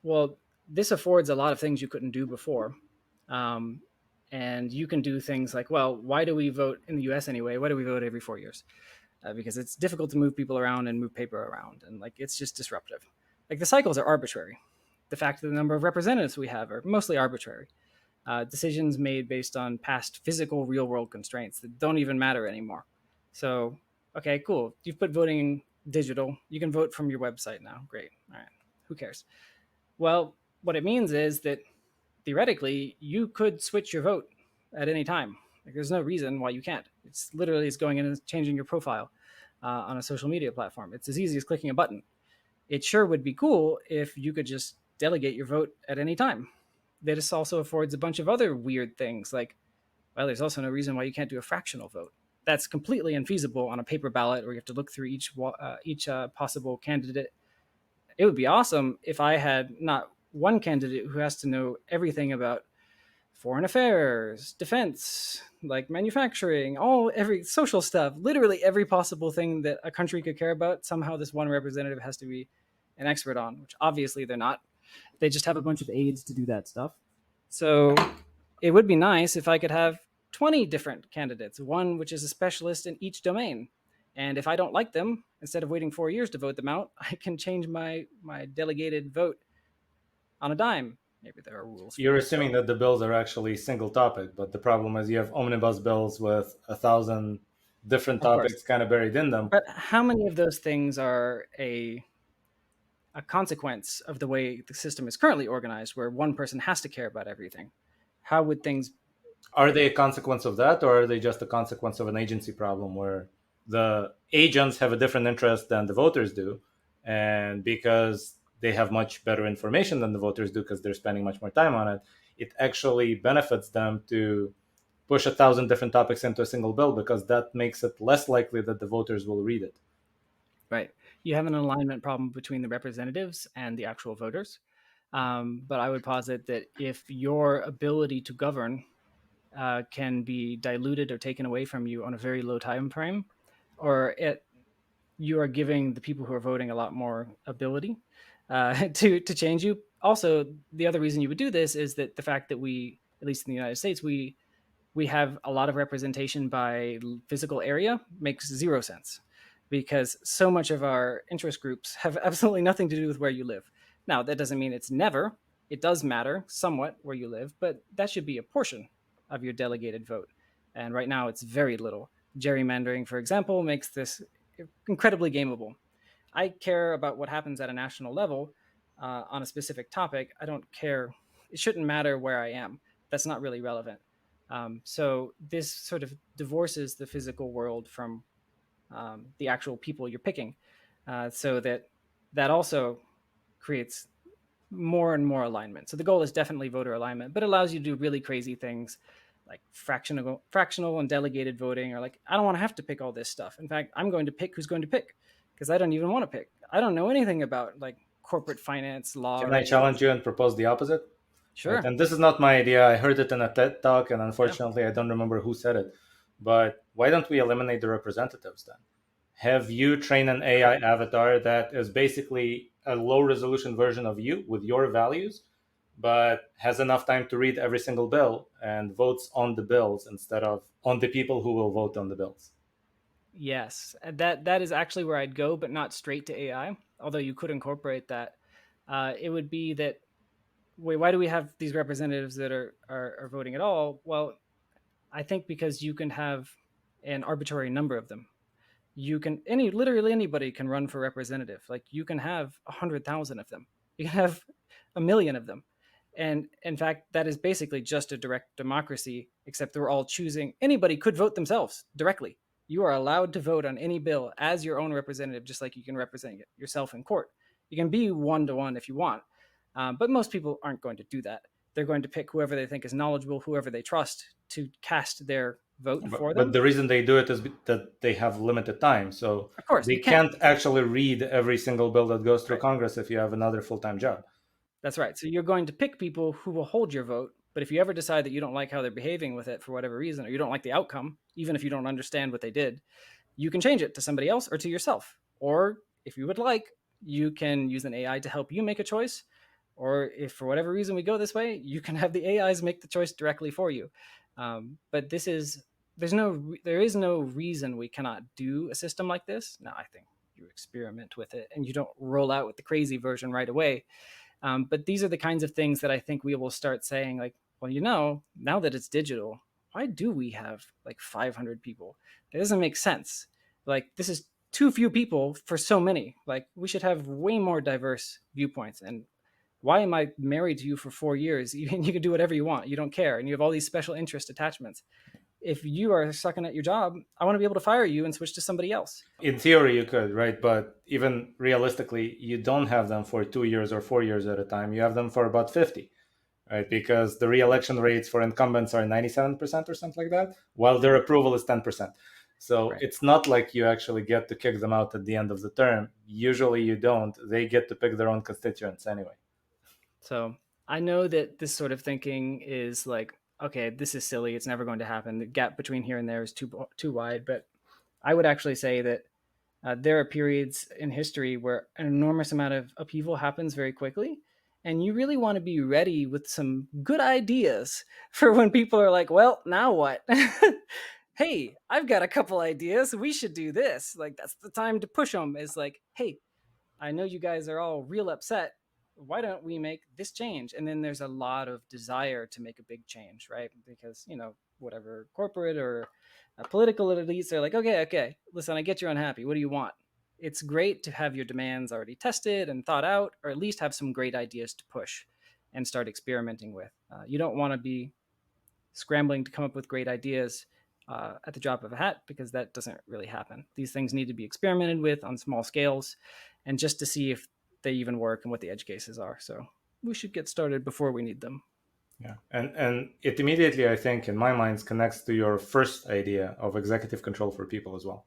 Well, this affords a lot of things you couldn't do before. Um, and you can do things like, well, why do we vote in the US anyway? Why do we vote every 4 years? Because it's difficult to move people around and move paper around. And like, it's just disruptive. Like the cycles are arbitrary. The fact that the number of representatives we have are mostly arbitrary. Decisions made based on past physical real world constraints that don't even matter anymore. So, okay, cool. You've put voting digital. You can vote from your website now. Great. All right. Who cares? Well, what it means is that theoretically, you could switch your vote at any time. Like, there's no reason why you can't. It's literally is going in and changing your profile on a social media platform. It's as easy as clicking a button. It sure would be cool if you could just delegate your vote at any time. This also affords a bunch of other weird things, like, well, there's also no reason why you can't do a fractional vote. That's completely infeasible on a paper ballot where you have to look through each possible candidate. It would be awesome if I had not one candidate who has to know everything about foreign affairs, defense, like manufacturing, every social stuff, literally every possible thing that a country could care about. Somehow, this one representative has to be an expert on, which obviously they're not. They just have a bunch of aides to do that stuff. So it would be nice if I could have 20 different candidates, one which is a specialist in each domain. And if I don't like them, instead of waiting 4 years to vote them out, I can change my delegated vote on a dime. Maybe there are rules You're for it. assuming that the bills are actually single topic, but the problem is you have omnibus bills with 1,000 different Of course. topics kind of buried in them. But how many of those things are a consequence of the way the system is currently organized, where one person has to care about everything? How would things? Are they a consequence of that, or are they just a consequence of an agency problem where the agents have a different interest than the voters do? And because they have much better information than the voters do because they're spending much more time on it, it actually benefits them to push 1,000 different topics into a single bill because that makes it less likely that the voters will read it. Right. You have an alignment problem between the representatives and the actual voters. But I would posit that if your ability to govern can be diluted or taken away from you on a very low time frame, or you are giving the people who are voting a lot more ability to change you. Also, the other reason you would do this is that the fact that we, at least in the United States, we have a lot of representation by physical area makes zero sense, because so much of our interest groups have absolutely nothing to do with where you live. Now, that doesn't mean it's never. It does matter somewhat where you live, but that should be a portion of your delegated vote. And right now, it's very little. Gerrymandering, for example, makes this incredibly gameable. I care about what happens at a national level on a specific topic. I don't care. It shouldn't matter where I am. That's not really relevant. So this sort of divorces the physical world from the actual people you're picking, so that also creates more and more alignment. So the goal is definitely voter alignment, but it allows you to do really crazy things like fractional and delegated voting, or like, I don't want to have to pick all this stuff. In fact, I'm going to pick who's going to pick because I don't even want to pick. I don't know anything about like corporate finance law Can or I any of challenge this. you and propose the opposite? Right. Sure. And this is not my idea. I heard it in a TED talk, and Yeah. unfortunately, I don't remember who said it. But why don't we eliminate the representatives then? Have you train an AI avatar that is basically a low resolution version of you with your values, but has enough time to read every single bill and votes on the bills instead of on the people who will vote on the bills? Yes, that is actually where I'd go, but not straight to AI. Although you could incorporate that. It would be that, wait, why do we have these representatives that are voting at all? Well, I think because you can have an arbitrary number of them. You can literally anybody can run for representative. Like, you can have 100,000 of them. You can have a million of them. And in fact, that is basically just a direct democracy, except they're all choosing. Anybody could vote themselves directly. You are allowed to vote on any bill as your own representative, just like you can represent yourself in court. You can be 1-to-1 if you want, but most people aren't going to do that. They're going to pick whoever they think is knowledgeable, whoever they trust to cast their vote for But them. the reason they do it is that they have limited time. So Of course, they you can't. can't actually read every single bill that goes through Right. Congress if you have another full time job. That's right. So you're going to pick people who will hold your vote. But if you ever decide that you don't like how they're behaving with it for whatever reason, or you don't like the outcome, even if you don't understand what they did, you can change it to somebody else or to yourself. Or if you would like, you can use an AI to help you make a choice. Or if for whatever reason we go this way, you can have the AIs make the choice directly for you. But there is no reason we cannot do a system like this. Now, I think you experiment with it and you don't roll out with the crazy version right away. But these are the kinds of things that I think we will start saying, like, well, now that it's digital, why do we have like 500 people? It doesn't make sense. Like, this is too few people for so many. Like, we should have way more diverse viewpoints. And why am I married to you for 4 years? You can do whatever you want. You don't care. And you have all these special interest attachments. If you are sucking at your job, I want to be able to fire you and switch to somebody else. In theory, you could, right? But even realistically, you don't have them for 2 years or 4 years at a time. You have them for about 50, right? Because the re-election rates for incumbents are 97% or something like that, while their approval is 10%. So Right. it's not like you actually get to kick them out at the end of the term. Usually you don't. They get to pick their own constituents anyway. So I know that this sort of thinking is like, okay, this is silly. It's never going to happen. The gap between here and there is too wide. But I would actually say that there are periods in history where an enormous amount of upheaval happens very quickly. And you really want to be ready with some good ideas for when people are like, well, now what? Hey, I've got a couple ideas. We should do this. Like, that's the time to push them. Is like, hey, I know you guys are all real upset. Why don't we make this change? And then there's a lot of desire to make a big change, right? Because, whatever corporate or political elites are like, okay, listen, I get you're unhappy. What do you want? It's great to have your demands already tested and thought out, or at least have some great ideas to push and start experimenting with. You don't want to be scrambling to come up with great ideas at the drop of a hat, because that doesn't really happen. These things need to be experimented with on small scales, and just to see if they even work and what the edge cases are. So we should get started before we need them. Yeah, and it immediately, I think, in my mind, connects to your first idea of executive control for people as well.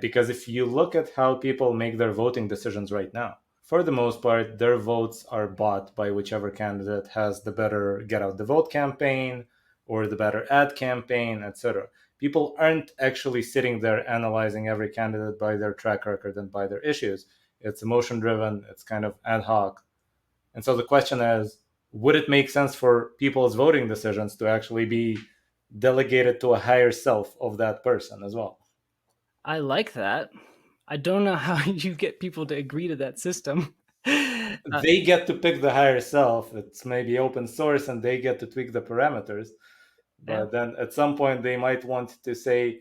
Because if you look at how people make their voting decisions right now, for the most part, their votes are bought by whichever candidate has the better get out the vote campaign or the better ad campaign, etc. People aren't actually sitting there analyzing every candidate by their track record and by their issues. It's emotion driven, it's kind of ad hoc. And so the question is, would it make sense for people's voting decisions to actually be delegated to a higher self of that person as well? I like that. I don't know how you get people to agree to that system. They get to pick the higher self. It's maybe open source and they get to tweak the parameters. Yeah. But then at some point, they might want to say,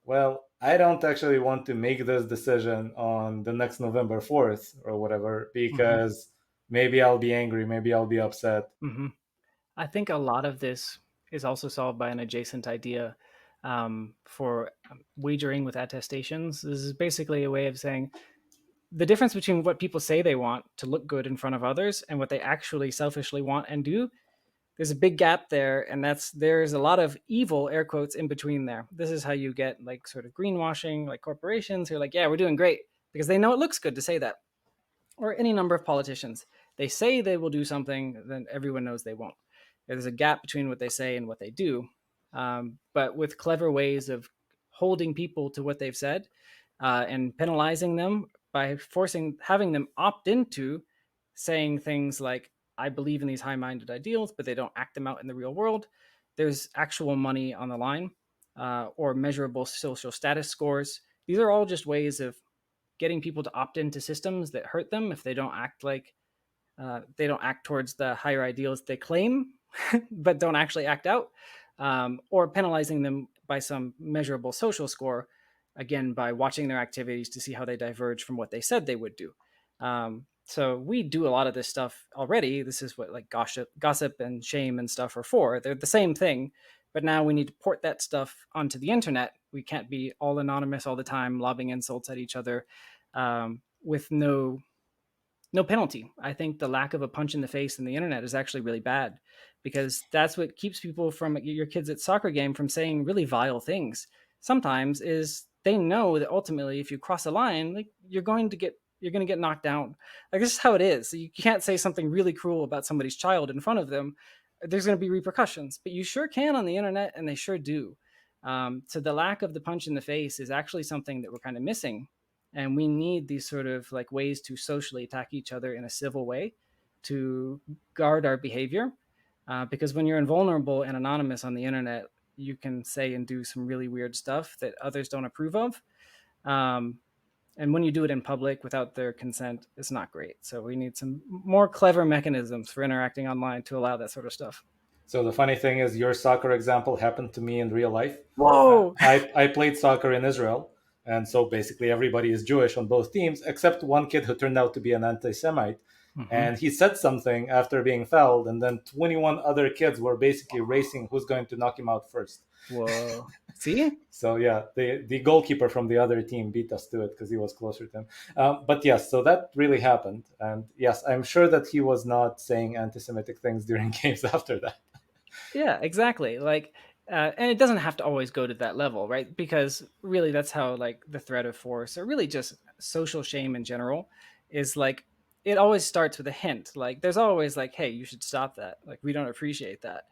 well, I don't actually want to make this decision on the next November 4th or whatever, hmm because maybe I'll be angry, maybe I'll be upset. hmm I think a lot of this is also solved by an adjacent idea for wagering with attestations. This is basically a way of saying the difference between what people say they want to look good in front of others and what they actually selfishly want and do. There's a big gap there, and there's a lot of evil air quotes in between there. This is how you get like sort of greenwashing, like corporations who are like, yeah, we're doing great, because they know it looks good to say that. Or any number of politicians, they say they will do something, then everyone knows they won't. There's a gap between what they say and what they do. But with clever ways of holding people to what they've said, and penalizing them by having them opt into saying things like, I believe in these high minded ideals, but they don't act them out in the real world. There's actual money on the line, or measurable social status scores. These are all just ways of getting people to opt into systems that hurt them if they don't act towards the higher ideals they claim, but don't actually act out, or penalizing them by some measurable social score, again, by watching their activities to see how they diverge from what they said they would do. So we do a lot of this stuff already. This is what like gossip and shame and stuff are for. They're the same thing, but now we need to port that stuff onto the internet. We can't be all anonymous all the time, lobbing insults at each other, with no penalty. I think the lack of a punch in the face in the internet is actually really bad, because that's what keeps people from your kids at soccer game from saying really vile things. Sometimes is they know that ultimately if you cross a line, like you're going to get knocked down. Like, this is how it is. You can't say something really cruel about somebody's child in front of them. There's going to be repercussions, but you sure can on the internet, and they sure do. So the lack of the punch in the face is actually something that we're kind of missing, and we need these sort of like ways to socially attack each other in a civil way to guard our behavior, because when you're invulnerable and anonymous on the internet, you can say and do some really weird stuff that others don't approve of, um, and when you do it in public without their consent, it's not great. So we need some more clever mechanisms for interacting online to allow that sort of stuff. So the funny thing is, your soccer example happened to me in real life. Whoa. I played soccer in Israel, and so basically everybody is Jewish on both teams, except one kid who turned out to be an anti-Semite. Hmm. And he said something after being fouled, and then 21 other kids were basically racing who's going to knock him out first. Whoa. See? So yeah, the goalkeeper from the other team beat us to it because he was closer to him. But yes, so that really happened, and yes, I'm sure that he was not saying anti-Semitic things during games after that. Yeah, exactly. Like, and it doesn't have to always go to that level, right? Because really, that's how like the threat of force, or really just social shame in general, is like it always starts with a hint. Like, there's always like, "Hey, you should stop that." Like, we don't appreciate that.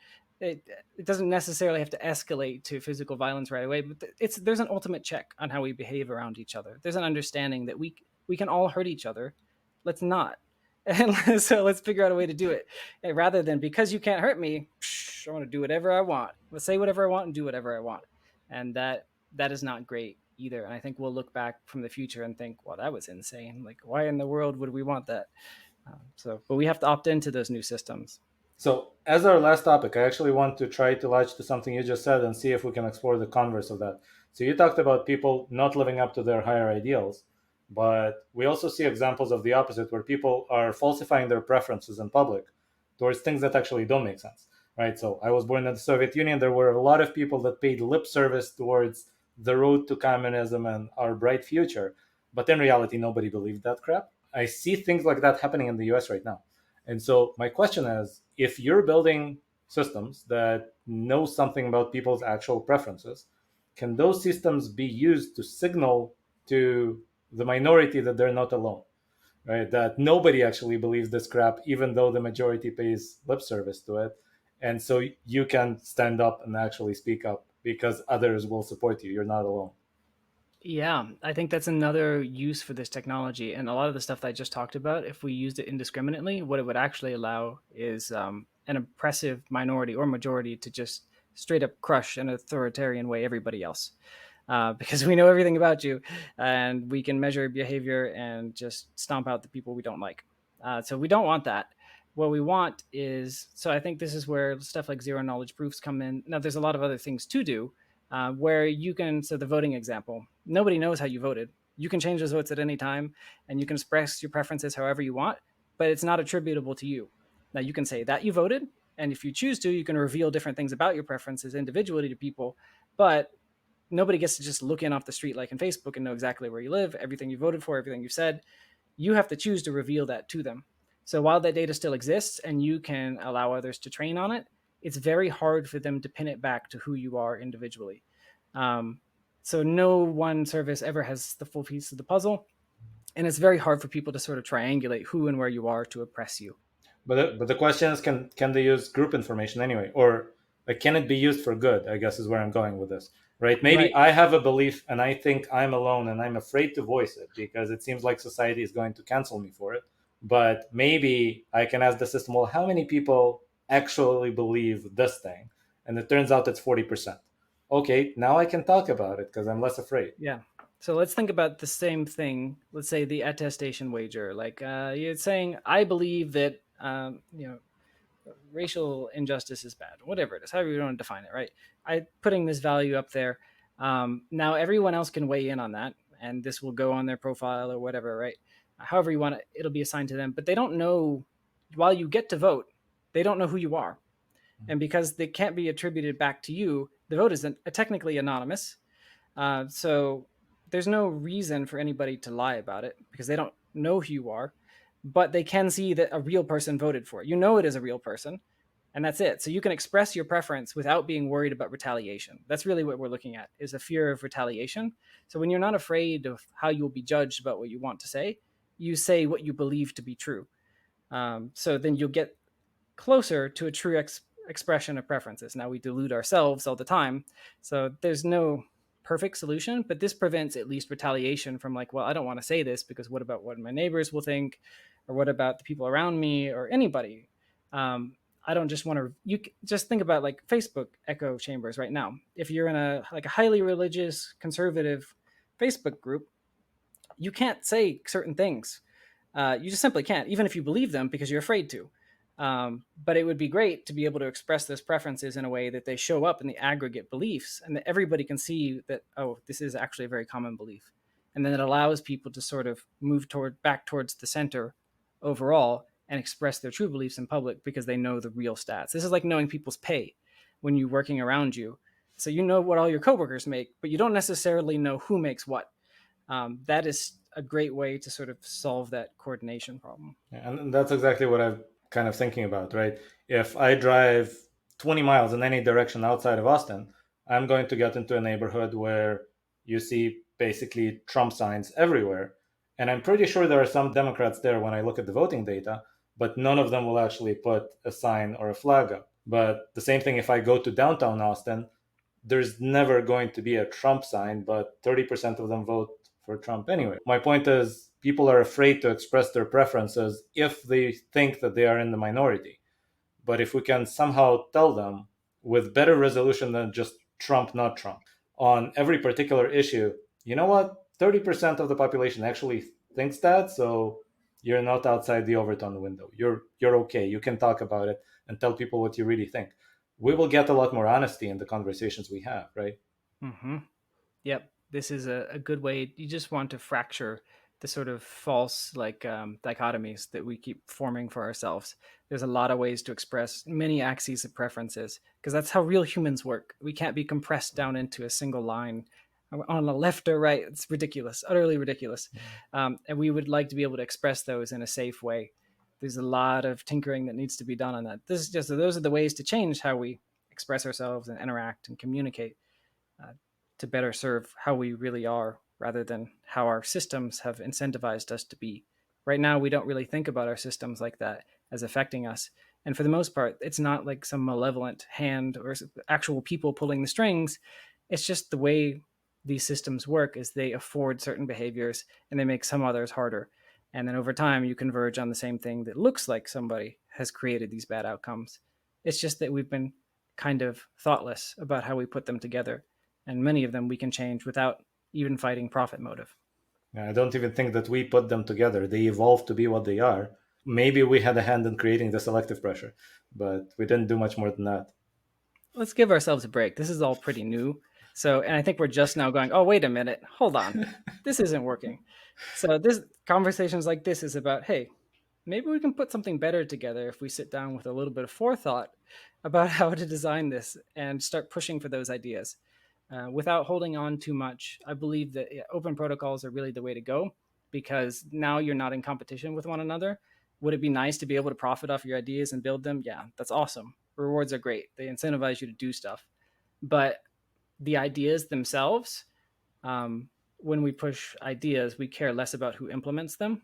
It doesn't necessarily have to escalate to physical violence right away, but it's there's an ultimate check on how we behave around each other. There's an understanding that we can all hurt each other. Let's not. And so let's figure out a way to do it. And rather than because you can't hurt me, I want to do whatever I want. Let's say whatever I want and do whatever I want. And that is not great either. And I think we'll look back from the future and think, well, that was insane. Like, why in the world would we want that? But we have to opt into those new systems. So, as our last topic, I actually want to try to latch to something you just said and see if we can explore the converse of that. So, you talked about people not living up to their higher ideals, but we also see examples of the opposite where people are falsifying their preferences in public towards things that actually don't make sense, right? So, I was born in the Soviet Union. There were a lot of people that paid lip service towards the road to communism and our bright future, but in reality, nobody believed that crap. I see things like that happening in the US right now. And so my question is, if you're building systems that know something about people's actual preferences, can those systems be used to signal to the minority that they're not alone, right? That nobody actually believes this crap, even though the majority pays lip service to it. And so you can stand up and actually speak up because others will support you. You're not alone. Yeah, I think that's another use for this technology. And a lot of the stuff that I just talked about, if we used it indiscriminately, what it would actually allow is an oppressive minority or majority to just straight up crush in an authoritarian way everybody else. Because we know everything about you and we can measure behavior and just stomp out the people we don't like. So we don't want that. What we want is, so I think this is where stuff like zero knowledge proofs come in. Now, there's a lot of other things to do where you can, so the voting example, nobody knows how you voted. You can change those votes at any time and you can express your preferences however you want, but it's not attributable to you. Now, you can say that you voted, and if you choose to, you can reveal different things about your preferences individually to people, but nobody gets to just look in off the street like in Facebook and know exactly where you live, everything you voted for, everything you said. You have to choose to reveal that to them. So while that data still exists and you can allow others to train on it, it's very hard for them to pin it back to who you are individually. Um, so no one service ever has the full piece of the puzzle, and it's very hard for people to sort of triangulate who and where you are to oppress you. But the question is, can they use group information anyway, or like, can it be used for good? I guess is where I'm going with this, right? Maybe Right. I have a belief and I think I'm alone and I'm afraid to voice it because it seems like society is going to cancel me for it. But maybe I can ask the system, well, how many people actually believe this thing? And it turns out it's 40%. Okay, now I can talk about it because I'm less afraid. Yeah. So let's think about the same thing. Let's say the attestation wager. Like you're saying, I believe that racial injustice is bad, whatever it is, however you want to define it, right? I putting this value up there. Now everyone else can weigh in on that, and this will go on their profile or whatever, right? However you want it, it'll be assigned to them, but they don't know. While you get to vote, they don't know who you are, and because they can't be attributed back to you, the vote is technically anonymous. So there's no reason for anybody to lie about it because they don't know who you are, but they can see that a real person voted for it. You know it is a real person, and that's it. So you can express your preference without being worried about retaliation. That's really what we're looking at, is a fear of retaliation. So when you're not afraid of how you'll be judged about what you want to say, you say what you believe to be true. So then you'll get closer to a true expression of preferences. Now we delude ourselves all the time, so there's no perfect solution, but this prevents at least retaliation from like, well, I don't want to say this because what about what my neighbors will think, or what about the people around me or anybody. I don't just want to. You just think about like Facebook echo chambers right now. If you're in a like a highly religious conservative Facebook group, you can't say certain things. You just simply can't, even if you believe them, because you're afraid to. But it would be great to be able to express those preferences in a way that they show up in the aggregate beliefs and that everybody can see that, oh, this is actually a very common belief. And then it allows people to sort of move back towards the center overall and express their true beliefs in public because they know the real stats. This is like knowing people's pay when you're working around you. So you know what all your coworkers make, but you don't necessarily know who makes what. That is a great way to sort of solve that coordination problem. And that's exactly what I'm kind of thinking about, right? If I drive 20 miles in any direction outside of Austin, I'm going to get into a neighborhood where you see basically Trump signs everywhere. And I'm pretty sure there are some Democrats there when I look at the voting data, but none of them will actually put a sign or a flag up. But the same thing if I go to downtown Austin, there's never going to be a Trump sign, but 30% of them vote for Trump anyway. My point is, people are afraid to express their preferences if they think that they are in the minority. But if we can somehow tell them with better resolution than just Trump, not Trump, on every particular issue, you know what? 30% of the population actually thinks that, so you're not outside the Overton window. You're okay. You can talk about it and tell people what you really think. We will get a lot more honesty in the conversations we have, right? Mm-hmm. Yep, this is a good way. You just want to fracture the sort of false dichotomies that we keep forming for ourselves. There's a lot of ways to express many axes of preferences because that's how real humans work. We can't be compressed down into a single line on the left or right. It's ridiculous, utterly ridiculous. And we would like to be able to express those in a safe way. There's a lot of tinkering that needs to be done on that. This is just those are the ways to change how we express ourselves and interact and communicate. To better serve how we really are rather than how our systems have incentivized us to be. Right now, we don't really think about our systems like that as affecting us. And for the most part, it's not like some malevolent hand or actual people pulling the strings. It's just the way these systems work is they afford certain behaviors and they make some others harder. And then over time, you converge on the same thing that looks like somebody has created these bad outcomes. It's just that we've been kind of thoughtless about how we put them together. And many of them we can change without even fighting profit motive. I don't even think that we put them together. They evolved to be what they are. Maybe we had a hand in creating the selective pressure, but we didn't do much more than that. Let's give ourselves a break. This is all pretty new. So, and I think we're just now going, oh, wait a minute, hold on. This isn't working. So this conversations like this is about, hey, maybe we can put something better together if we sit down with a little bit of forethought about how to design this and start pushing for those ideas. Without holding on too much, I believe that open protocols are really the way to go because now you're not in competition with one another. Would it be nice to be able to profit off your ideas and build them? Yeah, that's awesome. Rewards are great. They incentivize you to do stuff. But the ideas themselves, when we push ideas, we care less about who implements them,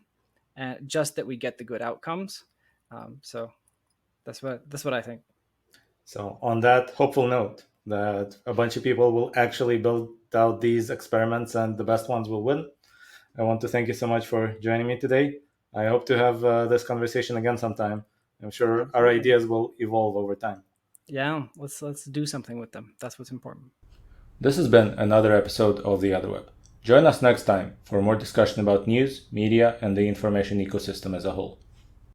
just that we get the good outcomes. So that's what I think. So, on that hopeful note, that a bunch of people will actually build out these experiments and the best ones will win, I want to thank you so much for joining me today. I hope to have this conversation again sometime. I'm sure our ideas will evolve over time. Yeah, let's do something with them. That's what's important. This has been another episode of the Otherweb. Join us next time for more discussion about news, media, and the information ecosystem as a whole.